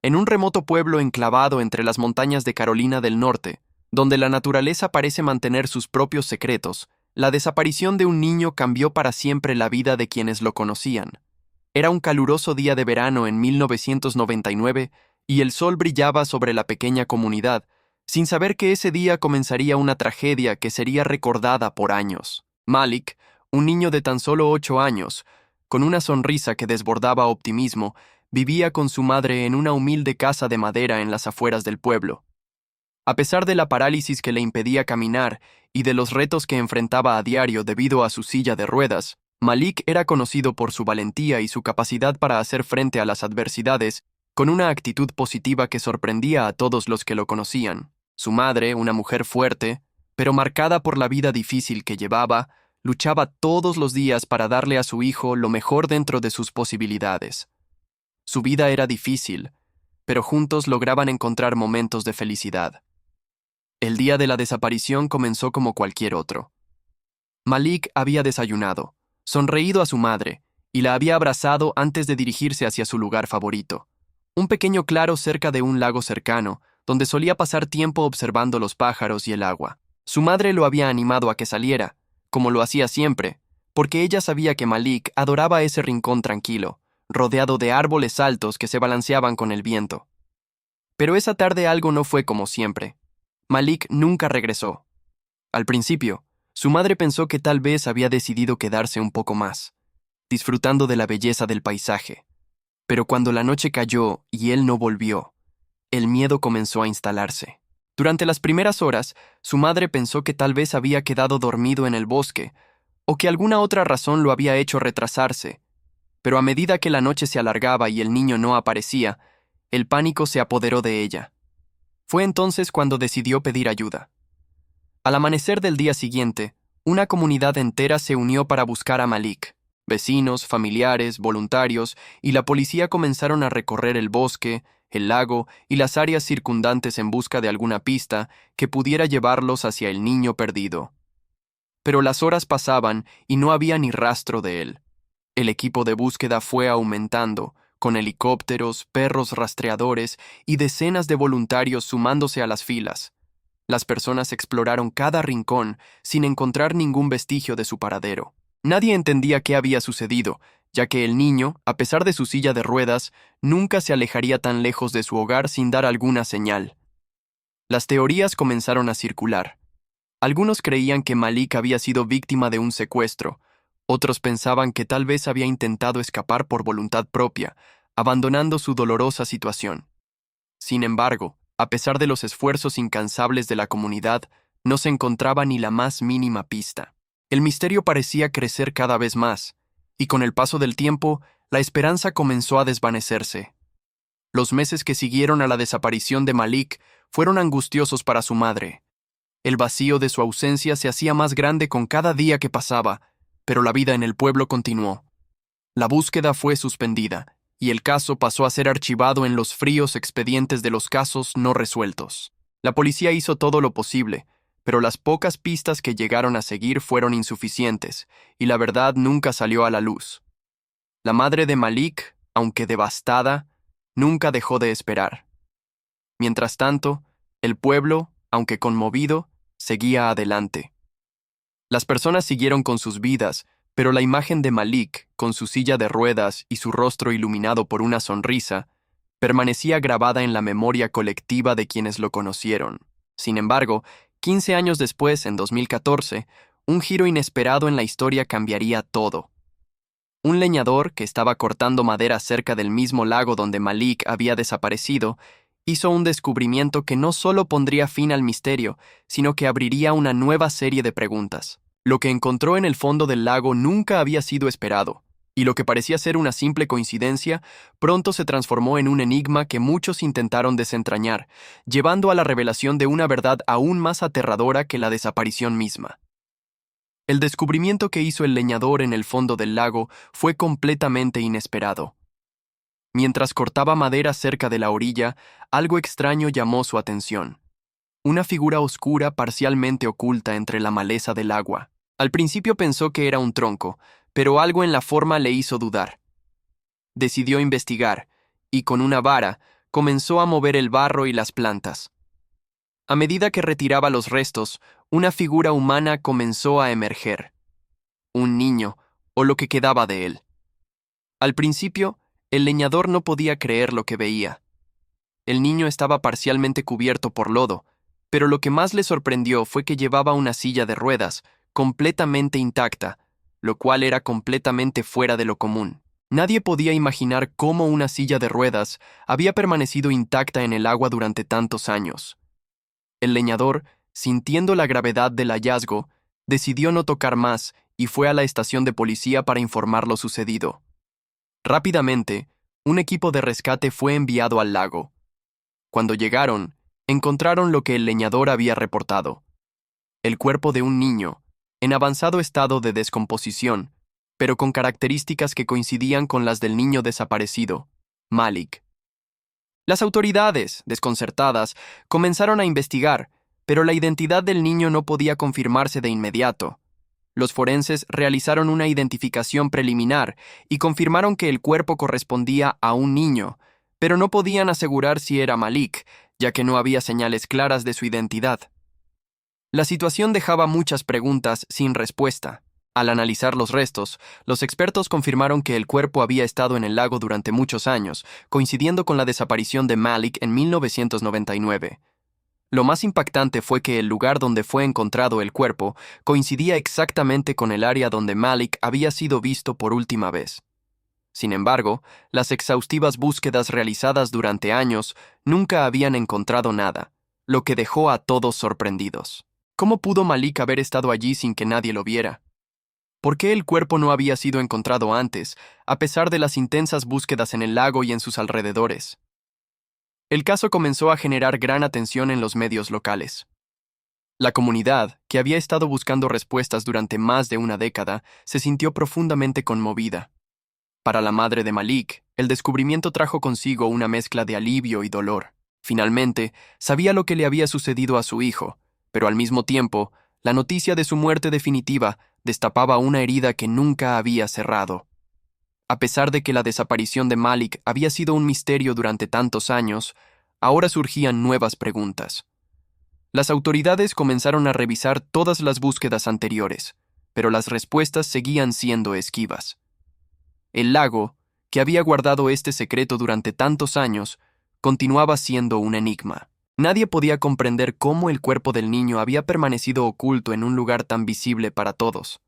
En un remoto pueblo enclavado entre las montañas de Carolina del Norte, donde la naturaleza parece mantener sus propios secretos, la desaparición de un niño cambió para siempre la vida de quienes lo conocían. Era un caluroso día de verano en 1999 y el sol brillaba sobre la pequeña comunidad, sin saber que ese día comenzaría una tragedia que sería recordada por años. Malik, un niño de tan solo 8 años, con una sonrisa que desbordaba optimismo, vivía con su madre en una humilde casa de madera en las afueras del pueblo. A pesar de la parálisis que le impedía caminar y de los retos que enfrentaba a diario debido a su silla de ruedas, Malik era conocido por su valentía y su capacidad para hacer frente a las adversidades con una actitud positiva que sorprendía a todos los que lo conocían. Su madre, una mujer fuerte, pero marcada por la vida difícil que llevaba, luchaba todos los días para darle a su hijo lo mejor dentro de sus posibilidades. Su vida era difícil, pero juntos lograban encontrar momentos de felicidad. El día de la desaparición comenzó como cualquier otro. Malik había desayunado, sonreído a su madre, y la había abrazado antes de dirigirse hacia su lugar favorito, un pequeño claro cerca de un lago cercano, donde solía pasar tiempo observando los pájaros y el agua. Su madre lo había animado a que saliera, como lo hacía siempre, porque ella sabía que Malik adoraba ese rincón tranquilo, rodeado de árboles altos que se balanceaban con el viento. Pero esa tarde algo no fue como siempre. Malik nunca regresó. Al principio, su madre pensó que tal vez había decidido quedarse un poco más, disfrutando de la belleza del paisaje. Pero cuando la noche cayó y él no volvió, el miedo comenzó a instalarse. Durante las primeras horas, su madre pensó que tal vez había quedado dormido en el bosque, o que alguna otra razón lo había hecho retrasarse. Pero a medida que la noche se alargaba y el niño no aparecía, el pánico se apoderó de ella. Fue entonces cuando decidió pedir ayuda. Al amanecer del día siguiente, una comunidad entera se unió para buscar a Malik. Vecinos, familiares, voluntarios y la policía comenzaron a recorrer el bosque, el lago y las áreas circundantes en busca de alguna pista que pudiera llevarlos hacia el niño perdido. Pero las horas pasaban y no había ni rastro de él. El equipo de búsqueda fue aumentando, con helicópteros, perros rastreadores y decenas de voluntarios sumándose a las filas. Las personas exploraron cada rincón sin encontrar ningún vestigio de su paradero. Nadie entendía qué había sucedido, ya que el niño, a pesar de su silla de ruedas, nunca se alejaría tan lejos de su hogar sin dar alguna señal. Las teorías comenzaron a circular. Algunos creían que Malik había sido víctima de un secuestro. Otros pensaban que tal vez había intentado escapar por voluntad propia, abandonando su dolorosa situación. Sin embargo, a pesar de los esfuerzos incansables de la comunidad, no se encontraba ni la más mínima pista. El misterio parecía crecer cada vez más, y con el paso del tiempo, la esperanza comenzó a desvanecerse. Los meses que siguieron a la desaparición de Malik fueron angustiosos para su madre. El vacío de su ausencia se hacía más grande con cada día que pasaba, pero la vida en el pueblo continuó. La búsqueda fue suspendida, y el caso pasó a ser archivado en los fríos expedientes de los casos no resueltos. La policía hizo todo lo posible, pero las pocas pistas que llegaron a seguir fueron insuficientes, y la verdad nunca salió a la luz. La madre de Malik, aunque devastada, nunca dejó de esperar. Mientras tanto, el pueblo, aunque conmovido, seguía adelante. Las personas siguieron con sus vidas, pero la imagen de Malik, con su silla de ruedas y su rostro iluminado por una sonrisa, permanecía grabada en la memoria colectiva de quienes lo conocieron. Sin embargo, 15 años después, en 2014, un giro inesperado en la historia cambiaría todo. Un leñador que estaba cortando madera cerca del mismo lago donde Malik había desaparecido, hizo un descubrimiento que no solo pondría fin al misterio, sino que abriría una nueva serie de preguntas. Lo que encontró en el fondo del lago nunca había sido esperado, y lo que parecía ser una simple coincidencia, pronto se transformó en un enigma que muchos intentaron desentrañar, llevando a la revelación de una verdad aún más aterradora que la desaparición misma. El descubrimiento que hizo el leñador en el fondo del lago fue completamente inesperado. Mientras cortaba madera cerca de la orilla, algo extraño llamó su atención. Una figura oscura parcialmente oculta entre la maleza del agua. Al principio pensó que era un tronco, pero algo en la forma le hizo dudar. Decidió investigar, y con una vara comenzó a mover el barro y las plantas. A medida que retiraba los restos, una figura humana comenzó a emerger. Un niño, o lo que quedaba de él. Al principio, el leñador no podía creer lo que veía. El niño estaba parcialmente cubierto por lodo, pero lo que más le sorprendió fue que llevaba una silla de ruedas, completamente intacta, lo cual era completamente fuera de lo común. Nadie podía imaginar cómo una silla de ruedas había permanecido intacta en el agua durante tantos años. El leñador, sintiendo la gravedad del hallazgo, decidió no tocar más y fue a la estación de policía para informar lo sucedido. Rápidamente, un equipo de rescate fue enviado al lago. Cuando llegaron, encontraron lo que el leñador había reportado: el cuerpo de un niño, en avanzado estado de descomposición, pero con características que coincidían con las del niño desaparecido, Malik. Las autoridades, desconcertadas, comenzaron a investigar, pero la identidad del niño no podía confirmarse de inmediato. Los forenses realizaron una identificación preliminar y confirmaron que el cuerpo correspondía a un niño, pero no podían asegurar si era Malik, ya que no había señales claras de su identidad. La situación dejaba muchas preguntas sin respuesta. Al analizar los restos, los expertos confirmaron que el cuerpo había estado en el lago durante muchos años, coincidiendo con la desaparición de Malik en 1999. Lo más impactante fue que el lugar donde fue encontrado el cuerpo coincidía exactamente con el área donde Malik había sido visto por última vez. Sin embargo, las exhaustivas búsquedas realizadas durante años nunca habían encontrado nada, lo que dejó a todos sorprendidos. ¿Cómo pudo Malik haber estado allí sin que nadie lo viera? ¿Por qué el cuerpo no había sido encontrado antes, a pesar de las intensas búsquedas en el lago y en sus alrededores? El caso comenzó a generar gran atención en los medios locales. La comunidad, que había estado buscando respuestas durante más de una década, se sintió profundamente conmovida. Para la madre de Malik, el descubrimiento trajo consigo una mezcla de alivio y dolor. Finalmente, sabía lo que le había sucedido a su hijo, pero al mismo tiempo, la noticia de su muerte definitiva destapaba una herida que nunca había cerrado. A pesar de que la desaparición de Malik había sido un misterio durante tantos años, ahora surgían nuevas preguntas. Las autoridades comenzaron a revisar todas las búsquedas anteriores, pero las respuestas seguían siendo esquivas. El lago, que había guardado este secreto durante tantos años, continuaba siendo un enigma. Nadie podía comprender cómo el cuerpo del niño había permanecido oculto en un lugar tan visible para todos.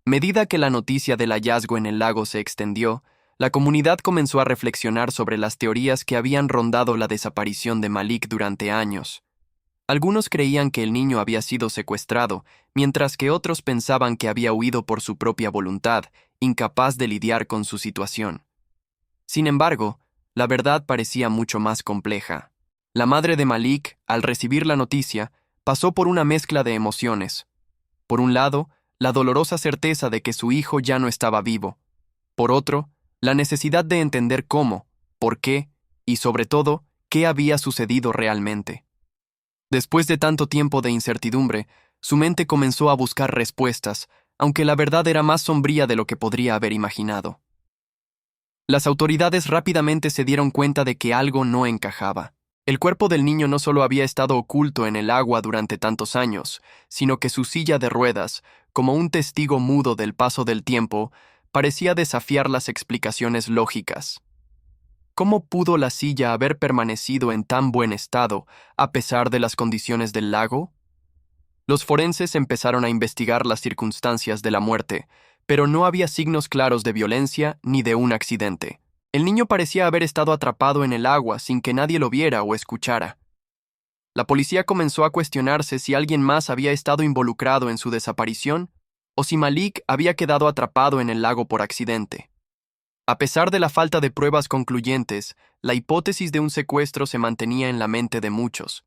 A medida que la noticia del hallazgo en el lago se extendió, la comunidad comenzó a reflexionar sobre las teorías que habían rondado la desaparición de Malik durante años. Algunos creían que el niño había sido secuestrado, mientras que otros pensaban que había huido por su propia voluntad, incapaz de lidiar con su situación. Sin embargo, la verdad parecía mucho más compleja. La madre de Malik, al recibir la noticia, pasó por una mezcla de emociones. Por un lado, la dolorosa certeza de que su hijo ya no estaba vivo. Por otro, la necesidad de entender cómo, por qué y, sobre todo, qué había sucedido realmente. Después de tanto tiempo de incertidumbre, su mente comenzó a buscar respuestas, aunque la verdad era más sombría de lo que podría haber imaginado. Las autoridades rápidamente se dieron cuenta de que algo no encajaba. El cuerpo del niño no solo había estado oculto en el agua durante tantos años, sino que su silla de ruedas, como un testigo mudo del paso del tiempo, parecía desafiar las explicaciones lógicas. ¿Cómo pudo la silla haber permanecido en tan buen estado, a pesar de las condiciones del lago? Los forenses empezaron a investigar las circunstancias de la muerte, pero no había signos claros de violencia ni de un accidente. El niño parecía haber estado atrapado en el agua sin que nadie lo viera o escuchara. La policía comenzó a cuestionarse si alguien más había estado involucrado en su desaparición o si Malik había quedado atrapado en el lago por accidente. A pesar de la falta de pruebas concluyentes, la hipótesis de un secuestro se mantenía en la mente de muchos.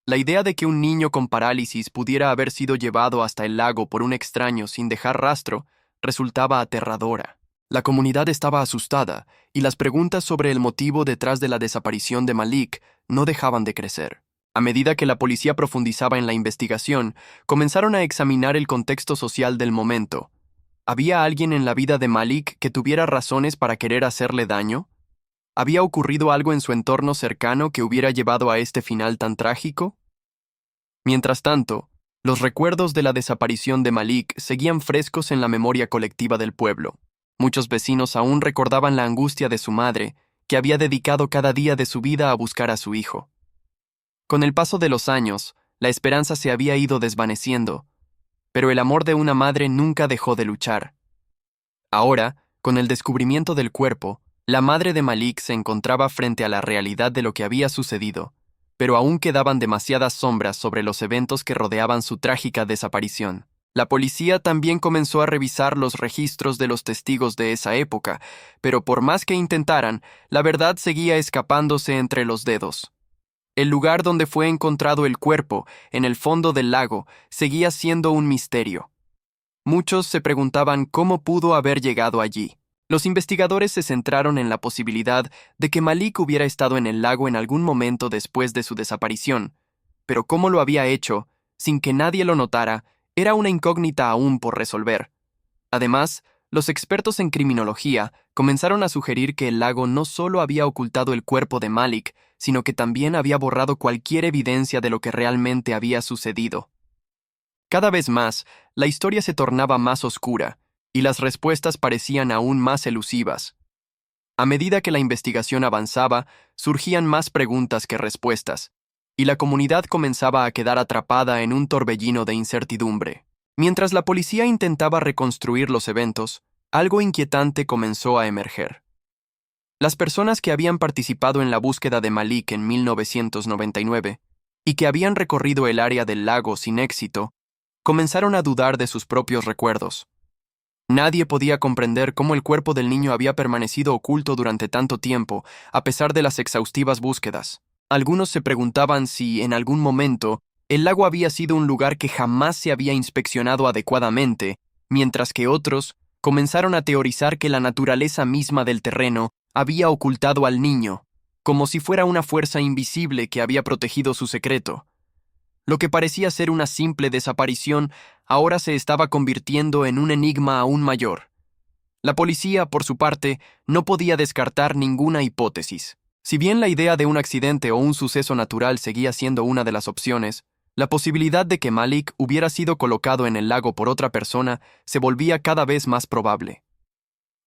La idea de que un niño con parálisis pudiera haber sido llevado hasta el lago por un extraño sin dejar rastro resultaba aterradora. La comunidad estaba asustada y las preguntas sobre el motivo detrás de la desaparición de Malik no dejaban de crecer. A medida que la policía profundizaba en la investigación, comenzaron a examinar el contexto social del momento. ¿Había alguien en la vida de Malik que tuviera razones para querer hacerle daño? ¿Había ocurrido algo en su entorno cercano que hubiera llevado a este final tan trágico? Mientras tanto, los recuerdos de la desaparición de Malik seguían frescos en la memoria colectiva del pueblo. Muchos vecinos aún recordaban la angustia de su madre, que había dedicado cada día de su vida a buscar a su hijo. Con el paso de los años, la esperanza se había ido desvaneciendo, pero el amor de una madre nunca dejó de luchar. Ahora, con el descubrimiento del cuerpo, la madre de Malik se encontraba frente a la realidad de lo que había sucedido, pero aún quedaban demasiadas sombras sobre los eventos que rodeaban su trágica desaparición. La policía también comenzó a revisar los registros de los testigos de esa época, pero por más que intentaran, la verdad seguía escapándose entre los dedos. El lugar donde fue encontrado el cuerpo, en el fondo del lago, seguía siendo un misterio. Muchos se preguntaban cómo pudo haber llegado allí. Los investigadores se centraron en la posibilidad de que Malik hubiera estado en el lago en algún momento después de su desaparición, pero cómo lo había hecho, sin que nadie lo notara, era una incógnita aún por resolver. Además, los expertos en criminología comenzaron a sugerir que el lago no solo había ocultado el cuerpo de Malik, sino que también había borrado cualquier evidencia de lo que realmente había sucedido. Cada vez más, la historia se tornaba más oscura, y las respuestas parecían aún más elusivas. A medida que la investigación avanzaba, surgían más preguntas que respuestas, y la comunidad comenzaba a quedar atrapada en un torbellino de incertidumbre. Mientras la policía intentaba reconstruir los eventos, algo inquietante comenzó a emerger. Las personas que habían participado en la búsqueda de Malik en 1999 y que habían recorrido el área del lago sin éxito, comenzaron a dudar de sus propios recuerdos. Nadie podía comprender cómo el cuerpo del niño había permanecido oculto durante tanto tiempo, a pesar de las exhaustivas búsquedas. Algunos se preguntaban si, en algún momento, el lago había sido un lugar que jamás se había inspeccionado adecuadamente, mientras que otros comenzaron a teorizar que la naturaleza misma del terreno había ocultado al niño, como si fuera una fuerza invisible que había protegido su secreto. Lo que parecía ser una simple desaparición ahora se estaba convirtiendo en un enigma aún mayor. La policía, por su parte, no podía descartar ninguna hipótesis. Si bien la idea de un accidente o un suceso natural seguía siendo una de las opciones, la posibilidad de que Malik hubiera sido colocado en el lago por otra persona se volvía cada vez más probable.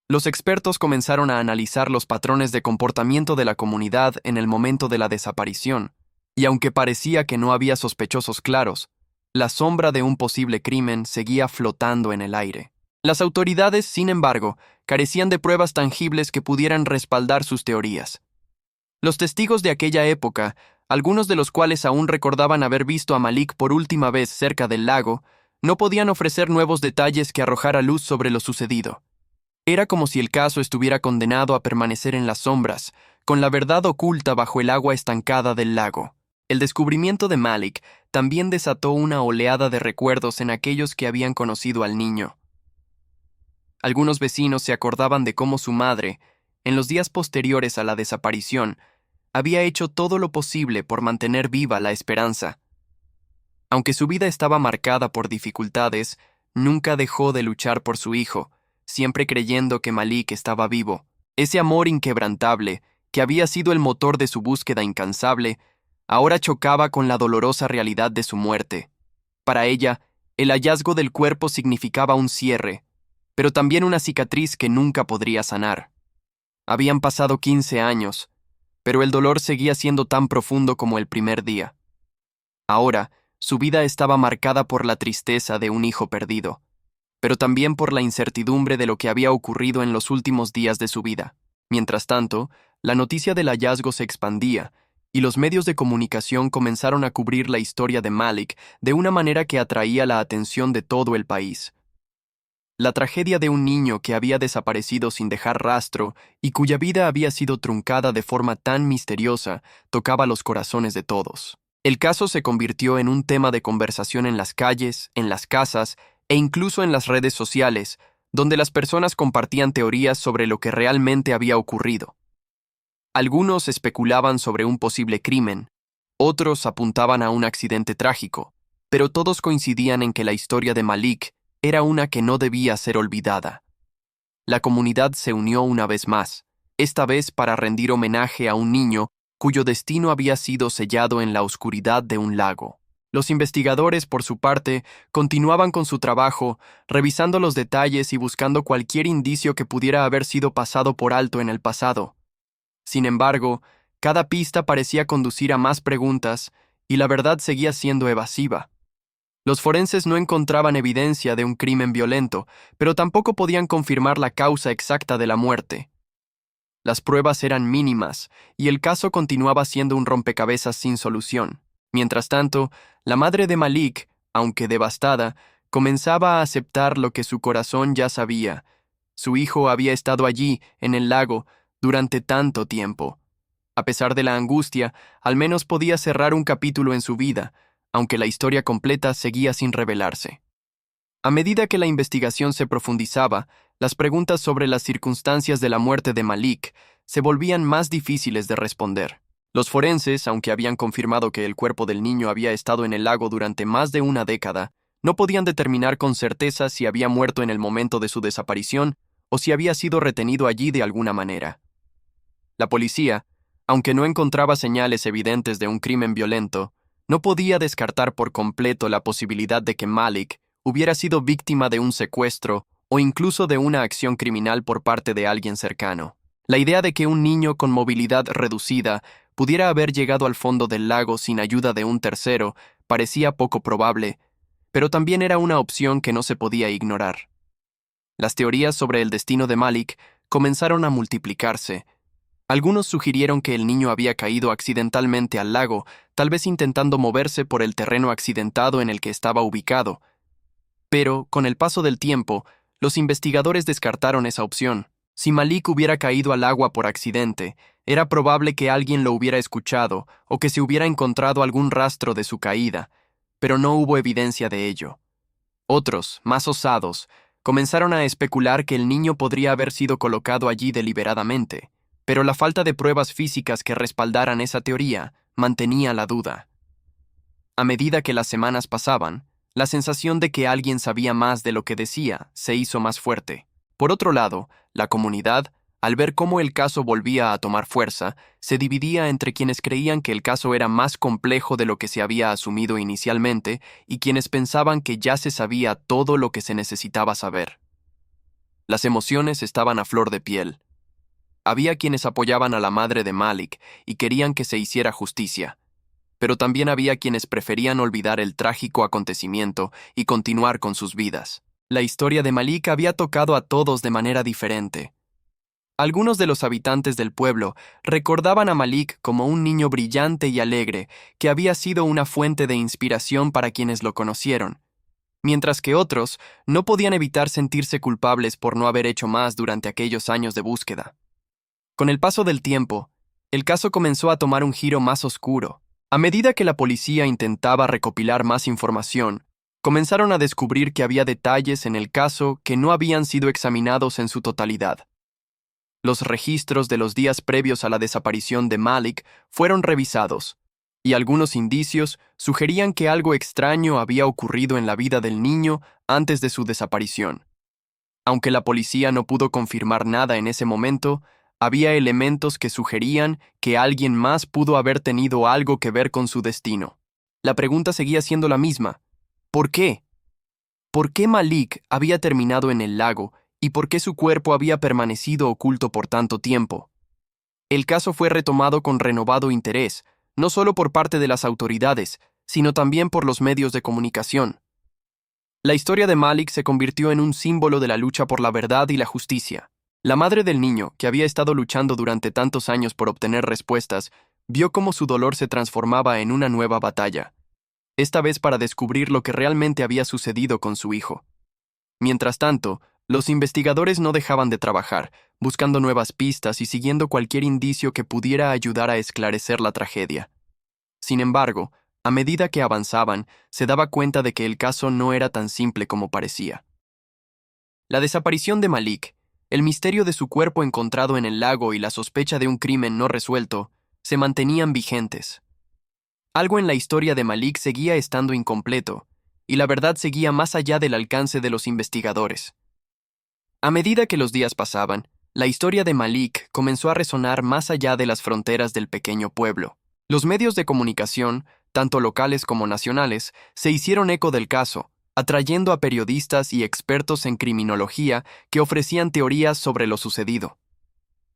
Los expertos comenzaron a analizar los patrones de comportamiento de la comunidad en el momento de la desaparición, y aunque parecía que no había sospechosos claros, la sombra de un posible crimen seguía flotando en el aire. Las autoridades, sin embargo, carecían de pruebas tangibles que pudieran respaldar sus teorías. Los testigos de aquella época, algunos de los cuales aún recordaban haber visto a Malik por última vez cerca del lago, no podían ofrecer nuevos detalles que arrojara luz sobre lo sucedido. Era como si el caso estuviera condenado a permanecer en las sombras, con la verdad oculta bajo el agua estancada del lago. El descubrimiento de Malik también desató una oleada de recuerdos en aquellos que habían conocido al niño. Algunos vecinos se acordaban de cómo su madre, en los días posteriores a la desaparición, había hecho todo lo posible por mantener viva la esperanza. Aunque su vida estaba marcada por dificultades, nunca dejó de luchar por su hijo, siempre creyendo que Malik estaba vivo. Ese amor inquebrantable, que había sido el motor de su búsqueda incansable, ahora chocaba con la dolorosa realidad de su muerte. Para ella, el hallazgo del cuerpo significaba un cierre, pero también una cicatriz que nunca podría sanar. Habían pasado 15 años, pero el dolor seguía siendo tan profundo como el primer día. Ahora, su vida estaba marcada por la tristeza de un hijo perdido, pero también por la incertidumbre de lo que había ocurrido en los últimos días de su vida. Mientras tanto, la noticia del hallazgo se expandía, y los medios de comunicación comenzaron a cubrir la historia de Malik de una manera que atraía la atención de todo el país. La tragedia de un niño que había desaparecido sin dejar rastro y cuya vida había sido truncada de forma tan misteriosa tocaba los corazones de todos. El caso se convirtió en un tema de conversación en las calles, en las casas e incluso en las redes sociales, donde las personas compartían teorías sobre lo que realmente había ocurrido. Algunos especulaban sobre un posible crimen, otros apuntaban a un accidente trágico, pero todos coincidían en que la historia de Malik era una que no debía ser olvidada. La comunidad se unió una vez más, esta vez para rendir homenaje a un niño cuyo destino había sido sellado en la oscuridad de un lago. Los investigadores, por su parte, continuaban con su trabajo, revisando los detalles y buscando cualquier indicio que pudiera haber sido pasado por alto en el pasado. Sin embargo, cada pista parecía conducir a más preguntas, y la verdad seguía siendo evasiva. Los forenses no encontraban evidencia de un crimen violento, pero tampoco podían confirmar la causa exacta de la muerte. Las pruebas eran mínimas, y el caso continuaba siendo un rompecabezas sin solución. Mientras tanto, la madre de Malik, aunque devastada, comenzaba a aceptar lo que su corazón ya sabía. Su hijo había estado allí, en el lago, durante tanto tiempo. A pesar de la angustia, al menos podía cerrar un capítulo en su vida, aunque la historia completa seguía sin revelarse. A medida que la investigación se profundizaba, las preguntas sobre las circunstancias de la muerte de Malik se volvían más difíciles de responder. Los forenses, aunque habían confirmado que el cuerpo del niño había estado en el lago durante más de una década, no podían determinar con certeza si había muerto en el momento de su desaparición o si había sido retenido allí de alguna manera. La policía, aunque no encontraba señales evidentes de un crimen violento, no podía descartar por completo la posibilidad de que Malik hubiera sido víctima de un secuestro o incluso de una acción criminal por parte de alguien cercano. La idea de que un niño con movilidad reducida pudiera haber llegado al fondo del lago sin ayuda de un tercero parecía poco probable, pero también era una opción que no se podía ignorar. Las teorías sobre el destino de Malik comenzaron a multiplicarse. Algunos sugirieron que el niño había caído accidentalmente al lago, tal vez intentando moverse por el terreno accidentado en el que estaba ubicado. Pero, con el paso del tiempo, los investigadores descartaron esa opción. Si Malik hubiera caído al agua por accidente, era probable que alguien lo hubiera escuchado o que se hubiera encontrado algún rastro de su caída, pero no hubo evidencia de ello. Otros, más osados, comenzaron a especular que el niño podría haber sido colocado allí deliberadamente, pero la falta de pruebas físicas que respaldaran esa teoría mantenía la duda. A medida que las semanas pasaban, la sensación de que alguien sabía más de lo que decía se hizo más fuerte. Por otro lado, la comunidad, al ver cómo el caso volvía a tomar fuerza, se dividía entre quienes creían que el caso era más complejo de lo que se había asumido inicialmente y quienes pensaban que ya se sabía todo lo que se necesitaba saber. Las emociones estaban a flor de piel. Había quienes apoyaban a la madre de Malik y querían que se hiciera justicia, pero también había quienes preferían olvidar el trágico acontecimiento y continuar con sus vidas. La historia de Malik había tocado a todos de manera diferente. Algunos de los habitantes del pueblo recordaban a Malik como un niño brillante y alegre que había sido una fuente de inspiración para quienes lo conocieron, mientras que otros no podían evitar sentirse culpables por no haber hecho más durante aquellos años de búsqueda. Con el paso del tiempo, el caso comenzó a tomar un giro más oscuro. A medida que la policía intentaba recopilar más información, comenzaron a descubrir que había detalles en el caso que no habían sido examinados en su totalidad. Los registros de los días previos a la desaparición de Malik fueron revisados, y algunos indicios sugerían que algo extraño había ocurrido en la vida del niño antes de su desaparición. Aunque la policía no pudo confirmar nada en ese momento, había elementos que sugerían que alguien más pudo haber tenido algo que ver con su destino. La pregunta seguía siendo la misma. ¿Por qué? ¿Por qué Malik había terminado en el lago y por qué su cuerpo había permanecido oculto por tanto tiempo? El caso fue retomado con renovado interés, no solo por parte de las autoridades, sino también por los medios de comunicación. La historia de Malik se convirtió en un símbolo de la lucha por la verdad y la justicia. La madre del niño, que había estado luchando durante tantos años por obtener respuestas, vio cómo su dolor se transformaba en una nueva batalla, esta vez para descubrir lo que realmente había sucedido con su hijo. Mientras tanto, los investigadores no dejaban de trabajar, buscando nuevas pistas y siguiendo cualquier indicio que pudiera ayudar a esclarecer la tragedia. Sin embargo, a medida que avanzaban, se daba cuenta de que el caso no era tan simple como parecía. La desaparición de Malik, el misterio de su cuerpo encontrado en el lago y la sospecha de un crimen no resuelto se mantenían vigentes. Algo en la historia de Malik seguía estando incompleto, y la verdad seguía más allá del alcance de los investigadores. A medida que los días pasaban, La historia de Malik comenzó a resonar más allá de las fronteras del pequeño pueblo. Los medios de comunicación, tanto locales como nacionales, se hicieron eco del caso, atrayendo a periodistas y expertos en criminología que ofrecían teorías sobre lo sucedido.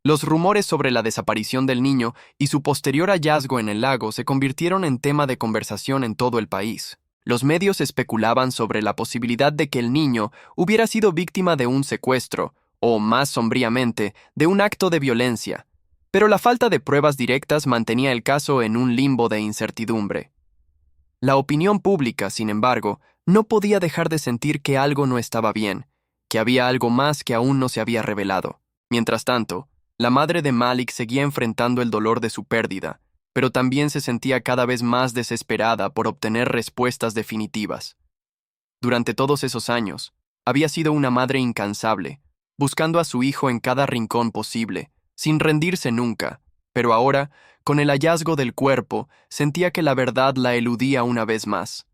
Los rumores sobre la desaparición del niño y su posterior hallazgo en el lago se convirtieron en tema de conversación en todo el país. Los medios especulaban sobre la posibilidad de que el niño hubiera sido víctima de un secuestro, o, más sombríamente, de un acto de violencia, pero la falta de pruebas directas mantenía el caso en un limbo de incertidumbre. La opinión pública, sin embargo, no podía dejar de sentir que algo no estaba bien, que había algo más que aún no se había revelado. Mientras tanto, la madre de Malik seguía enfrentando el dolor de su pérdida, pero también se sentía cada vez más desesperada por obtener respuestas definitivas. Durante todos esos años, había sido una madre incansable, buscando a su hijo en cada rincón posible, sin rendirse nunca, pero ahora, con el hallazgo del cuerpo, sentía que la verdad la eludía una vez más.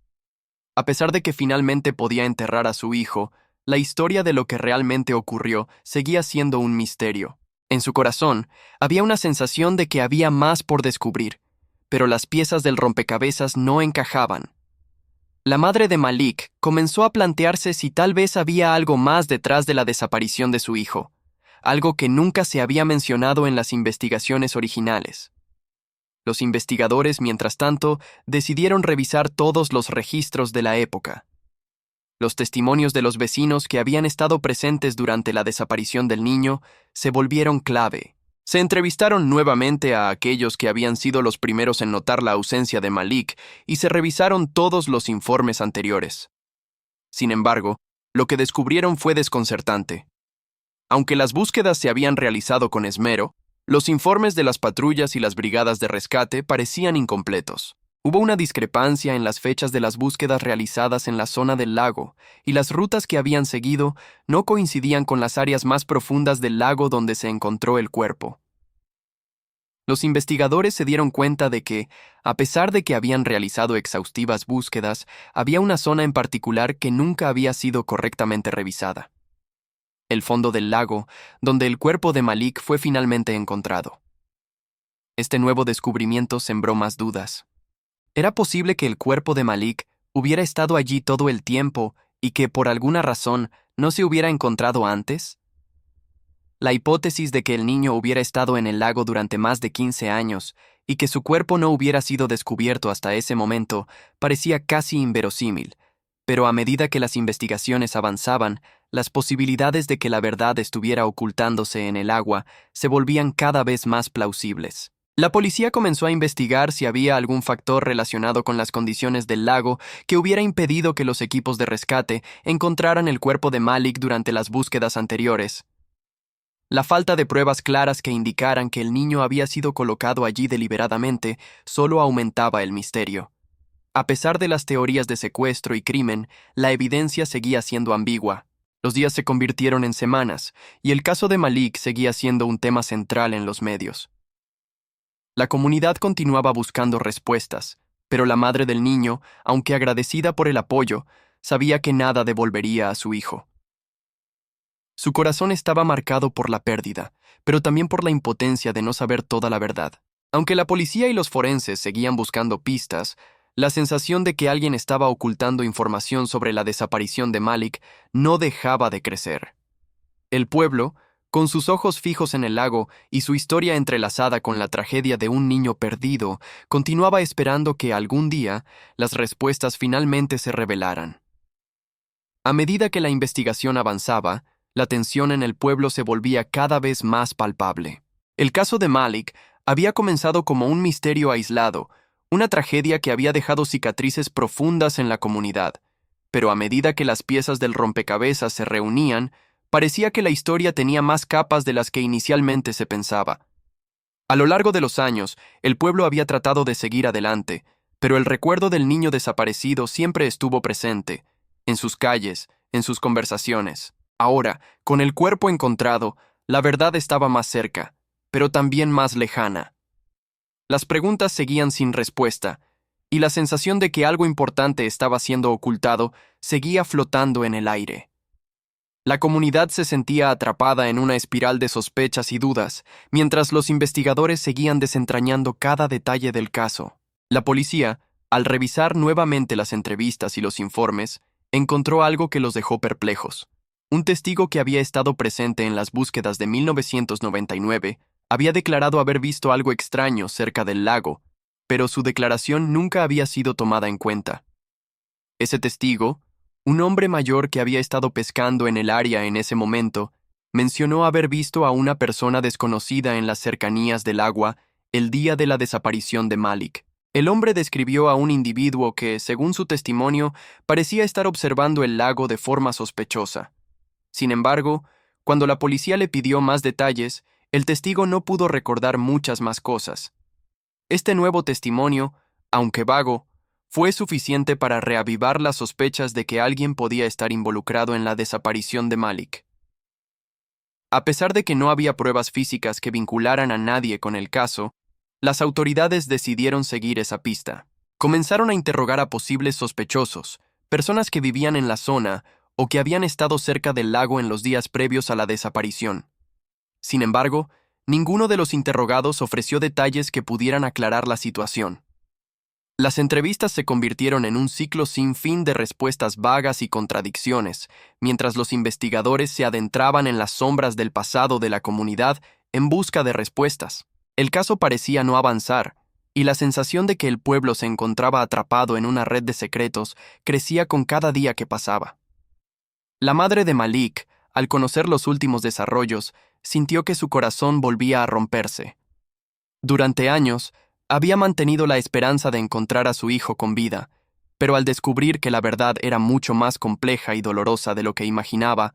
A pesar de que finalmente podía enterrar a su hijo, la historia de lo que realmente ocurrió seguía siendo un misterio. En su corazón, había una sensación de que había más por descubrir, pero las piezas del rompecabezas no encajaban. La madre de Malik comenzó a plantearse si tal vez había algo más detrás de la desaparición de su hijo, algo que nunca se había mencionado en las investigaciones originales. Los investigadores, mientras tanto, decidieron revisar todos los registros de la época. Los testimonios de los vecinos que habían estado presentes durante la desaparición del niño se volvieron clave. Se entrevistaron nuevamente a aquellos que habían sido los primeros en notar la ausencia de Malik y se revisaron todos los informes anteriores. Sin embargo, lo que descubrieron fue desconcertante. Aunque las búsquedas se habían realizado con esmero, los informes de las patrullas y las brigadas de rescate parecían incompletos. Hubo una discrepancia en las fechas de las búsquedas realizadas en la zona del lago, y las rutas que habían seguido no coincidían con las áreas más profundas del lago donde se encontró el cuerpo. Los investigadores se dieron cuenta de que, a pesar de que habían realizado exhaustivas búsquedas, había una zona en particular que nunca había sido correctamente revisada: el fondo del lago, donde el cuerpo de Malik fue finalmente encontrado. Este nuevo descubrimiento sembró más dudas. ¿Era posible que el cuerpo de Malik hubiera estado allí todo el tiempo y que, por alguna razón, no se hubiera encontrado antes? La hipótesis de que el niño hubiera estado en el lago durante más de 15 años y que su cuerpo no hubiera sido descubierto hasta ese momento parecía casi inverosímil, pero a medida que las investigaciones avanzaban, las posibilidades de que la verdad estuviera ocultándose en el agua se volvían cada vez más plausibles. La policía comenzó a investigar si había algún factor relacionado con las condiciones del lago que hubiera impedido que los equipos de rescate encontraran el cuerpo de Malik durante las búsquedas anteriores. La falta de pruebas claras que indicaran que el niño había sido colocado allí deliberadamente solo aumentaba el misterio. A pesar de las teorías de secuestro y crimen, la evidencia seguía siendo ambigua. Los días se convirtieron en semanas, y el caso de Malik seguía siendo un tema central en los medios. La comunidad continuaba buscando respuestas, pero la madre del niño, aunque agradecida por el apoyo, sabía que nada devolvería a su hijo. Su corazón estaba marcado por la pérdida, pero también por la impotencia de no saber toda la verdad. Aunque la policía y los forenses seguían buscando pistas, la sensación de que alguien estaba ocultando información sobre la desaparición de Malik no dejaba de crecer. El pueblo, con sus ojos fijos en el lago y su historia entrelazada con la tragedia de un niño perdido, continuaba esperando que algún día las respuestas finalmente se revelaran. A medida que la investigación avanzaba, la tensión en el pueblo se volvía cada vez más palpable. El caso de Malik había comenzado como un misterio aislado, una tragedia que había dejado cicatrices profundas en la comunidad, pero a medida que las piezas del rompecabezas se reunían, parecía que la historia tenía más capas de las que inicialmente se pensaba. A lo largo de los años, el pueblo había tratado de seguir adelante, pero el recuerdo del niño desaparecido siempre estuvo presente, en sus calles, en sus conversaciones. Ahora, con el cuerpo encontrado, la verdad estaba más cerca, pero también más lejana. Las preguntas seguían sin respuesta, y la sensación de que algo importante estaba siendo ocultado seguía flotando en el aire. La comunidad se sentía atrapada en una espiral de sospechas y dudas, mientras los investigadores seguían desentrañando cada detalle del caso. La policía, al revisar nuevamente las entrevistas y los informes, encontró algo que los dejó perplejos. Un testigo que había estado presente en las búsquedas de 1999 había declarado haber visto algo extraño cerca del lago, pero su declaración nunca había sido tomada en cuenta. Ese testigo, un hombre mayor que había estado pescando en el área en ese momento, mencionó haber visto a una persona desconocida en las cercanías del agua el día de la desaparición de Malik. El hombre describió a un individuo que, según su testimonio, parecía estar observando el lago de forma sospechosa. Sin embargo, cuando la policía le pidió más detalles, el testigo no pudo recordar muchas más cosas. Este nuevo testimonio, aunque vago, fue suficiente para reavivar las sospechas de que alguien podía estar involucrado en la desaparición de Malik. A pesar de que no había pruebas físicas que vincularan a nadie con el caso, las autoridades decidieron seguir esa pista. Comenzaron a interrogar a posibles sospechosos, personas que vivían en la zona o que habían estado cerca del lago en los días previos a la desaparición. Sin embargo, ninguno de los interrogados ofreció detalles que pudieran aclarar la situación. Las entrevistas se convirtieron en un ciclo sin fin de respuestas vagas y contradicciones, mientras los investigadores se adentraban en las sombras del pasado de la comunidad en busca de respuestas. El caso parecía no avanzar, y la sensación de que el pueblo se encontraba atrapado en una red de secretos crecía con cada día que pasaba. La madre de Malik, al conocer los últimos desarrollos, sintió que su corazón volvía a romperse. Durante años, había mantenido la esperanza de encontrar a su hijo con vida, pero al descubrir que la verdad era mucho más compleja y dolorosa de lo que imaginaba,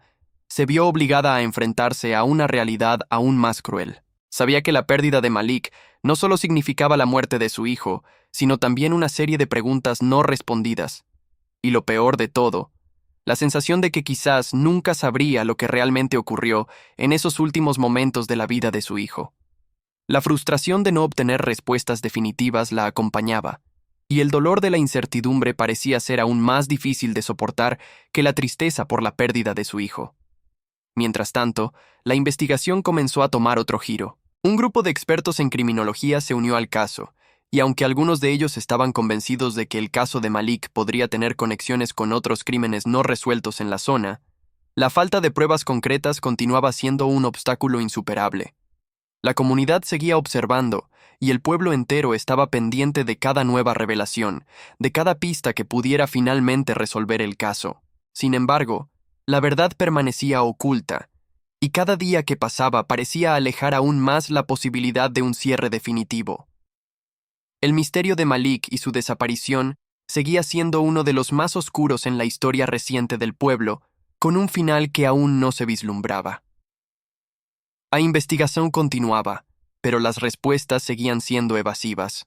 se vio obligada a enfrentarse a una realidad aún más cruel. Sabía que la pérdida de Malik no solo significaba la muerte de su hijo, sino también una serie de preguntas no respondidas. Y lo peor de todo, la sensación de que quizás nunca sabría lo que realmente ocurrió en esos últimos momentos de la vida de su hijo. La frustración de no obtener respuestas definitivas la acompañaba, y el dolor de la incertidumbre parecía ser aún más difícil de soportar que la tristeza por la pérdida de su hijo. Mientras tanto, la investigación comenzó a tomar otro giro. Un grupo de expertos en criminología se unió al caso, y aunque algunos de ellos estaban convencidos de que el caso de Malik podría tener conexiones con otros crímenes no resueltos en la zona, la falta de pruebas concretas continuaba siendo un obstáculo insuperable. La comunidad seguía observando, y el pueblo entero estaba pendiente de cada nueva revelación, de cada pista que pudiera finalmente resolver el caso. Sin embargo, la verdad permanecía oculta, y cada día que pasaba parecía alejar aún más la posibilidad de un cierre definitivo. El misterio de Malik y su desaparición seguía siendo uno de los más oscuros en la historia reciente del pueblo, con un final que aún no se vislumbraba. La investigación continuaba, pero las respuestas seguían siendo evasivas.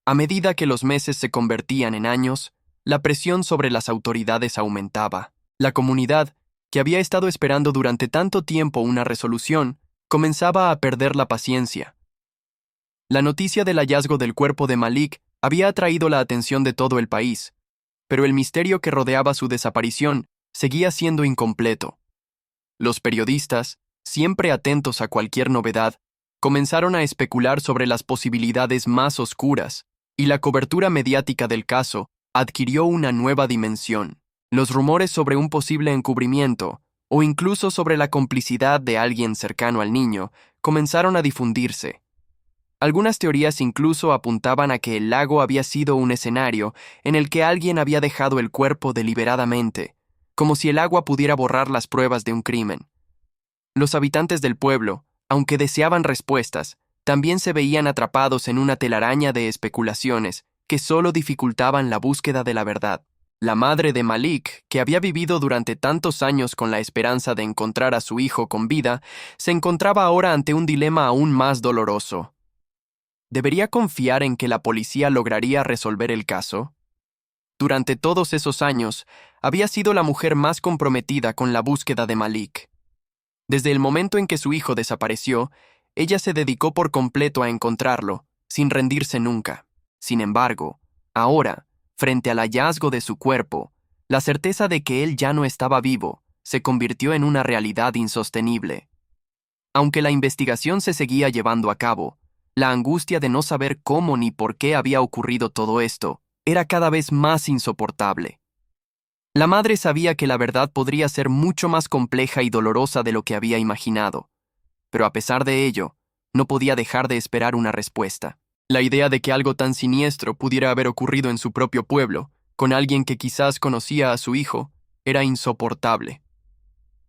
A medida que los meses se convertían en años, la presión sobre las autoridades aumentaba. La comunidad, que había estado esperando durante tanto tiempo una resolución, comenzaba a perder la paciencia. La noticia del hallazgo del cuerpo de Malik había atraído la atención de todo el país, pero el misterio que rodeaba su desaparición seguía siendo incompleto. Los periodistas, siempre atentos a cualquier novedad, comenzaron a especular sobre las posibilidades más oscuras, y la cobertura mediática del caso adquirió una nueva dimensión. Los rumores sobre un posible encubrimiento, o incluso sobre la complicidad de alguien cercano al niño, comenzaron a difundirse. Algunas teorías incluso apuntaban a que el lago había sido un escenario en el que alguien había dejado el cuerpo deliberadamente, como si el agua pudiera borrar las pruebas de un crimen. Los habitantes del pueblo, aunque deseaban respuestas, también se veían atrapados en una telaraña de especulaciones que solo dificultaban la búsqueda de la verdad. La madre de Malik, que había vivido durante tantos años con la esperanza de encontrar a su hijo con vida, se encontraba ahora ante un dilema aún más doloroso. ¿Debería confiar en que la policía lograría resolver el caso? Durante todos esos años, había sido la mujer más comprometida con la búsqueda de Malik. Desde el momento en que su hijo desapareció, ella se dedicó por completo a encontrarlo, sin rendirse nunca. Sin embargo, ahora, frente al hallazgo de su cuerpo, la certeza de que él ya no estaba vivo, se convirtió en una realidad insostenible. Aunque la investigación se seguía llevando a cabo, la angustia de no saber cómo ni por qué había ocurrido todo esto era cada vez más insoportable. La madre sabía que la verdad podría ser mucho más compleja y dolorosa de lo que había imaginado, pero a pesar de ello, no podía dejar de esperar una respuesta. La idea de que algo tan siniestro pudiera haber ocurrido en su propio pueblo, con alguien que quizás conocía a su hijo, era insoportable.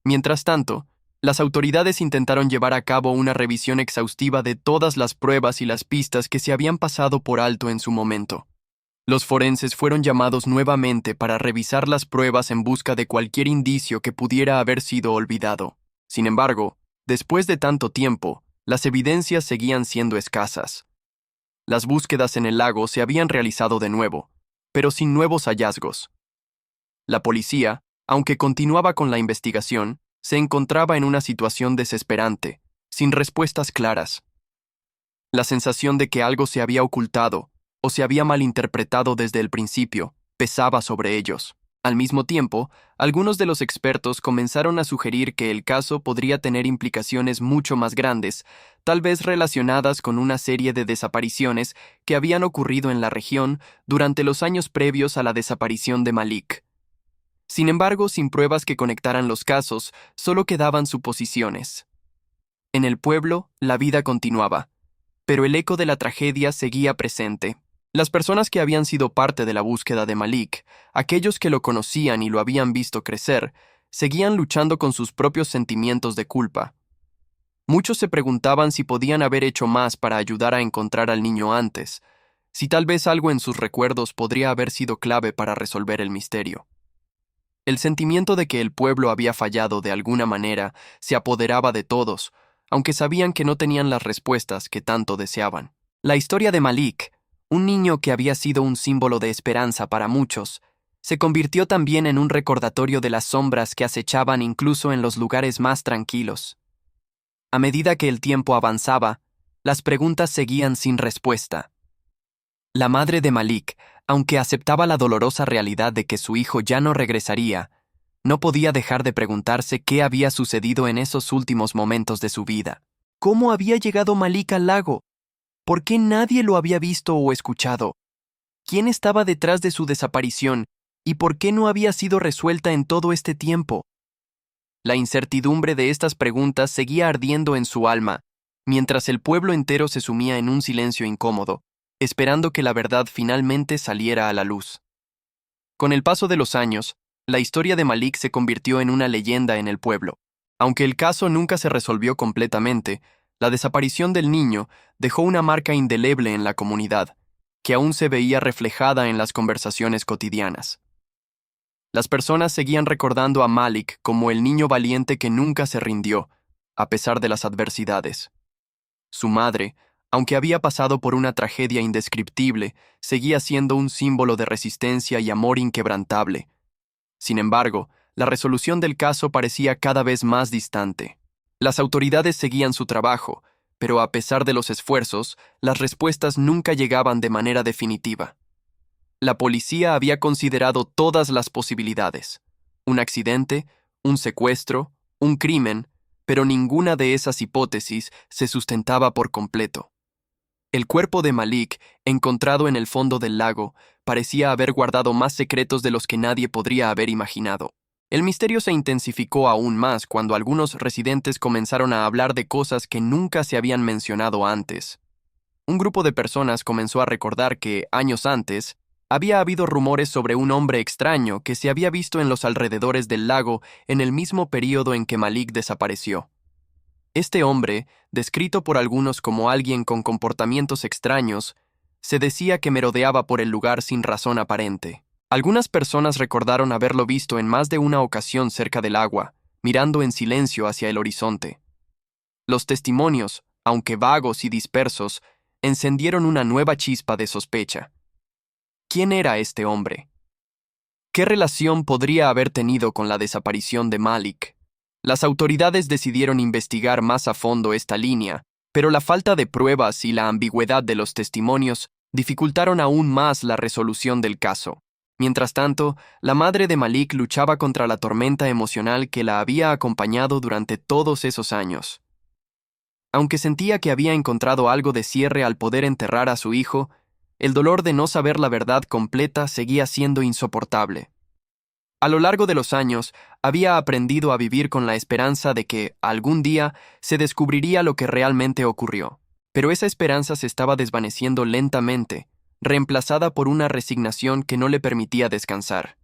Mientras tanto, las autoridades intentaron llevar a cabo una revisión exhaustiva de todas las pruebas y las pistas que se habían pasado por alto en su momento. Los forenses fueron llamados nuevamente para revisar las pruebas en busca de cualquier indicio que pudiera haber sido olvidado. Sin embargo, después de tanto tiempo, las evidencias seguían siendo escasas. Las búsquedas en el lago se habían realizado de nuevo, pero sin nuevos hallazgos. La policía, aunque continuaba con la investigación, se encontraba en una situación desesperante, sin respuestas claras. La sensación de que algo se había ocultado o se había malinterpretado desde el principio pesaba sobre ellos. Al mismo tiempo, algunos de los expertos comenzaron a sugerir que el caso podría tener implicaciones mucho más grandes, tal vez relacionadas con una serie de desapariciones que habían ocurrido en la región durante los años previos a la desaparición de Malik. Sin embargo, sin pruebas que conectaran los casos, solo quedaban suposiciones. En el pueblo, la vida continuaba, pero el eco de la tragedia seguía presente. Las personas que habían sido parte de la búsqueda de Malik, aquellos que lo conocían y lo habían visto crecer, seguían luchando con sus propios sentimientos de culpa. Muchos se preguntaban si podían haber hecho más para ayudar a encontrar al niño antes, si tal vez algo en sus recuerdos podría haber sido clave para resolver el misterio. El sentimiento de que el pueblo había fallado de alguna manera se apoderaba de todos, aunque sabían que no tenían las respuestas que tanto deseaban. La historia de Malik, un niño que había sido un símbolo de esperanza para muchos, se convirtió también en un recordatorio de las sombras que acechaban incluso en los lugares más tranquilos. A medida que el tiempo avanzaba, las preguntas seguían sin respuesta. La madre de Malik, aunque aceptaba la dolorosa realidad de que su hijo ya no regresaría, no podía dejar de preguntarse qué había sucedido en esos últimos momentos de su vida. ¿Cómo había llegado Malik al lago? ¿Por qué nadie lo había visto o escuchado? ¿Quién estaba detrás de su desaparición y por qué no había sido resuelta en todo este tiempo? La incertidumbre de estas preguntas seguía ardiendo en su alma, mientras el pueblo entero se sumía en un silencio incómodo, esperando que la verdad finalmente saliera a la luz. Con el paso de los años, la historia de Malik se convirtió en una leyenda en el pueblo. Aunque el caso nunca se resolvió completamente, la desaparición del niño dejó una marca indeleble en la comunidad, que aún se veía reflejada en las conversaciones cotidianas. Las personas seguían recordando a Malik como el niño valiente que nunca se rindió, a pesar de las adversidades. Su madre, aunque había pasado por una tragedia indescriptible, seguía siendo un símbolo de resistencia y amor inquebrantable. Sin embargo, la resolución del caso parecía cada vez más distante. Las autoridades seguían su trabajo, pero a pesar de los esfuerzos, las respuestas nunca llegaban de manera definitiva. La policía había considerado todas las posibilidades: un accidente, un secuestro, un crimen, pero ninguna de esas hipótesis se sustentaba por completo. El cuerpo de Malik, encontrado en el fondo del lago, parecía haber guardado más secretos de los que nadie podría haber imaginado. El misterio se intensificó aún más cuando algunos residentes comenzaron a hablar de cosas que nunca se habían mencionado antes. Un grupo de personas comenzó a recordar que, años antes, había habido rumores sobre un hombre extraño que se había visto en los alrededores del lago en el mismo período en que Malik desapareció. Este hombre, descrito por algunos como alguien con comportamientos extraños, se decía que merodeaba por el lugar sin razón aparente. Algunas personas recordaron haberlo visto en más de una ocasión cerca del agua, mirando en silencio hacia el horizonte. Los testimonios, aunque vagos y dispersos, encendieron una nueva chispa de sospecha. ¿Quién era este hombre? ¿Qué relación podría haber tenido con la desaparición de Malik? Las autoridades decidieron investigar más a fondo esta línea, pero la falta de pruebas y la ambigüedad de los testimonios dificultaron aún más la resolución del caso. Mientras tanto, la madre de Malik luchaba contra la tormenta emocional que la había acompañado durante todos esos años. Aunque sentía que había encontrado algo de cierre al poder enterrar a su hijo, el dolor de no saber la verdad completa seguía siendo insoportable. A lo largo de los años, había aprendido a vivir con la esperanza de que, algún día, se descubriría lo que realmente ocurrió. Pero esa esperanza se estaba desvaneciendo lentamente, reemplazada por una resignación que no le permitía descansar.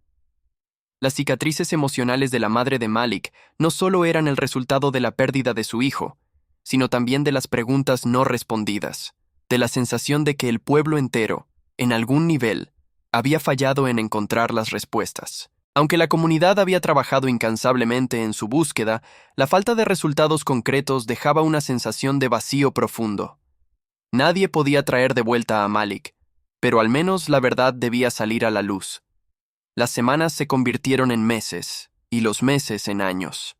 Las cicatrices emocionales de la madre de Malik no solo eran el resultado de la pérdida de su hijo, sino también de las preguntas no respondidas, de la sensación de que el pueblo entero, en algún nivel, había fallado en encontrar las respuestas. Aunque la comunidad había trabajado incansablemente en su búsqueda, la falta de resultados concretos dejaba una sensación de vacío profundo. Nadie podía traer de vuelta a Malik, pero al menos la verdad debía salir a la luz. Las semanas se convirtieron en meses, y los meses en años.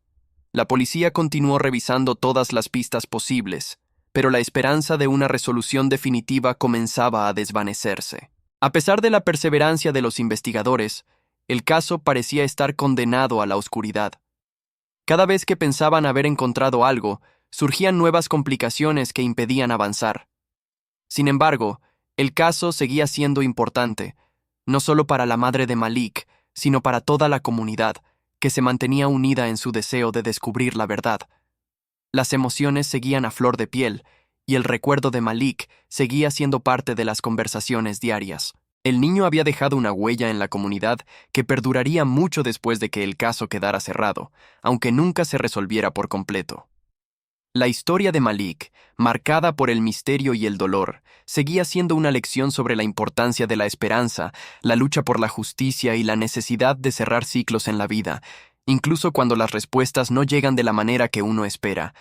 La policía continuó revisando todas las pistas posibles, pero la esperanza de una resolución definitiva comenzaba a desvanecerse. A pesar de la perseverancia de los investigadores, el caso parecía estar condenado a la oscuridad. Cada vez que pensaban haber encontrado algo, surgían nuevas complicaciones que impedían avanzar. Sin embargo, el caso seguía siendo importante, no solo para la madre de Malik, sino para toda la comunidad, que se mantenía unida en su deseo de descubrir la verdad. Las emociones seguían a flor de piel, y el recuerdo de Malik seguía siendo parte de las conversaciones diarias. El niño había dejado una huella en la comunidad que perduraría mucho después de que el caso quedara cerrado, aunque nunca se resolviera por completo. La historia de Malik, marcada por el misterio y el dolor, seguía siendo una lección sobre la importancia de la esperanza, la lucha por la justicia y la necesidad de cerrar ciclos en la vida, incluso cuando las respuestas no llegan de la manera que uno espera.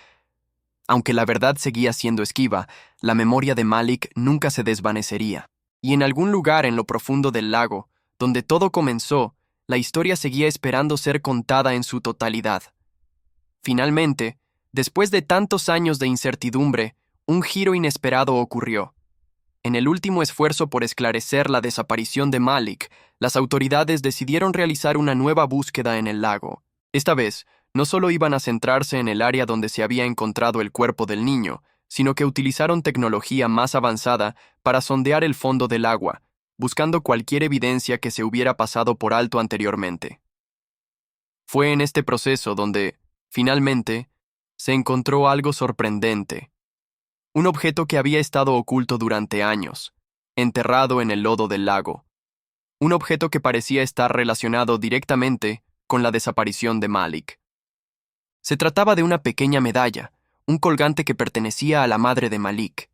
Aunque la verdad seguía siendo esquiva, la memoria de Malik nunca se desvanecería. Y en algún lugar en lo profundo del lago, donde todo comenzó, la historia seguía esperando ser contada en su totalidad. Finalmente, después de tantos años de incertidumbre, un giro inesperado ocurrió. En el último esfuerzo por esclarecer la desaparición de Malik, las autoridades decidieron realizar una nueva búsqueda en el lago. Esta vez, no solo iban a centrarse en el área donde se había encontrado el cuerpo del niño, sino que utilizaron tecnología más avanzada para sondear el fondo del agua, buscando cualquier evidencia que se hubiera pasado por alto anteriormente. Fue en este proceso donde, finalmente, se encontró algo sorprendente. Un objeto que había estado oculto durante años, enterrado en el lodo del lago. Un objeto que parecía estar relacionado directamente con la desaparición de Malik. Se trataba de una pequeña medalla, un colgante que pertenecía a la madre de Malik.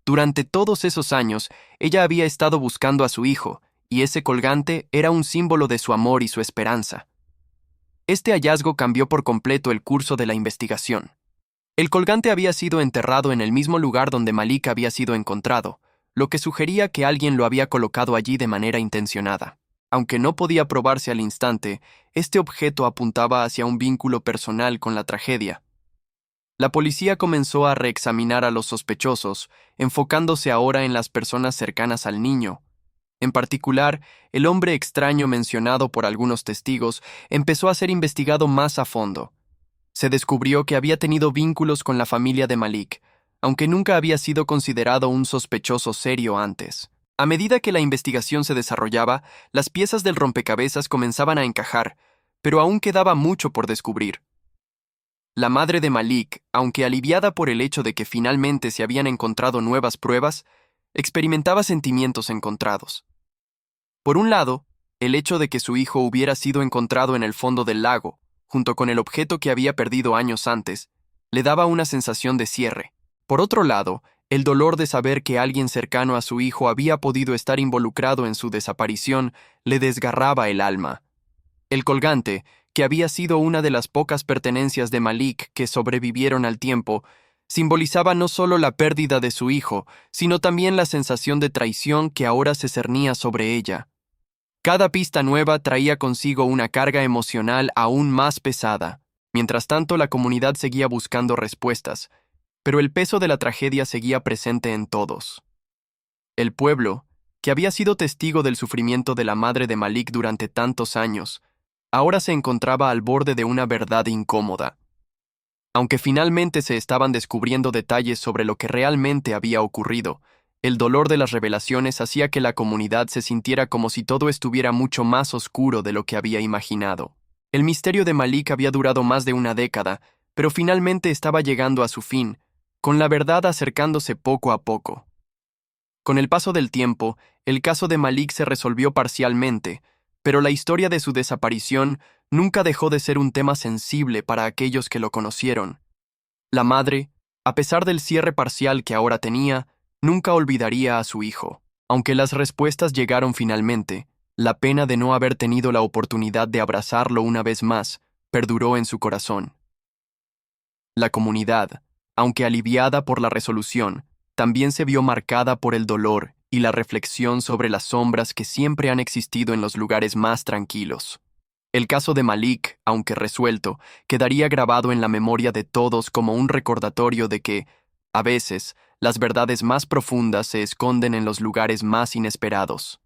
Durante todos esos años, ella había estado buscando a su hijo, y ese colgante era un símbolo de su amor y su esperanza. Este hallazgo cambió por completo el curso de la investigación. El colgante había sido enterrado en el mismo lugar donde Malik había sido encontrado, lo que sugería que alguien lo había colocado allí de manera intencionada. Aunque no podía probarse al instante, este objeto apuntaba hacia un vínculo personal con la tragedia. La policía comenzó a reexaminar a los sospechosos, enfocándose ahora en las personas cercanas al niño. En particular, el hombre extraño mencionado por algunos testigos empezó a ser investigado más a fondo. Se descubrió que había tenido vínculos con la familia de Malik, aunque nunca había sido considerado un sospechoso serio antes. A medida que la investigación se desarrollaba, las piezas del rompecabezas comenzaban a encajar, pero aún quedaba mucho por descubrir. La madre de Malik, aunque aliviada por el hecho de que finalmente se habían encontrado nuevas pruebas, experimentaba sentimientos encontrados. Por un lado, el hecho de que su hijo hubiera sido encontrado en el fondo del lago, junto con el objeto que había perdido años antes, le daba una sensación de cierre. Por otro lado, el dolor de saber que alguien cercano a su hijo había podido estar involucrado en su desaparición le desgarraba el alma. El colgante, que había sido una de las pocas pertenencias de Malik que sobrevivieron al tiempo, simbolizaba no solo la pérdida de su hijo, sino también la sensación de traición que ahora se cernía sobre ella. Cada pista nueva traía consigo una carga emocional aún más pesada. Mientras tanto, la comunidad seguía buscando respuestas, pero el peso de la tragedia seguía presente en todos. El pueblo, que había sido testigo del sufrimiento de la madre de Malik durante tantos años, ahora se encontraba al borde de una verdad incómoda. Aunque finalmente se estaban descubriendo detalles sobre lo que realmente había ocurrido, el dolor de las revelaciones hacía que la comunidad se sintiera como si todo estuviera mucho más oscuro de lo que había imaginado. El misterio de Malik había durado más de una década, pero finalmente estaba llegando a su fin, con la verdad acercándose poco a poco. Con el paso del tiempo, el caso de Malik se resolvió parcialmente, pero la historia de su desaparición nunca dejó de ser un tema sensible para aquellos que lo conocieron. La madre, a pesar del cierre parcial que ahora tenía, nunca olvidaría a su hijo. Aunque las respuestas llegaron finalmente, la pena de no haber tenido la oportunidad de abrazarlo una vez más perduró en su corazón. La comunidad, aunque aliviada por la resolución, también se vio marcada por el dolor y la reflexión sobre las sombras que siempre han existido en los lugares más tranquilos. El caso de Malik, aunque resuelto, quedaría grabado en la memoria de todos como un recordatorio de que, a veces, las verdades más profundas se esconden en los lugares más inesperados.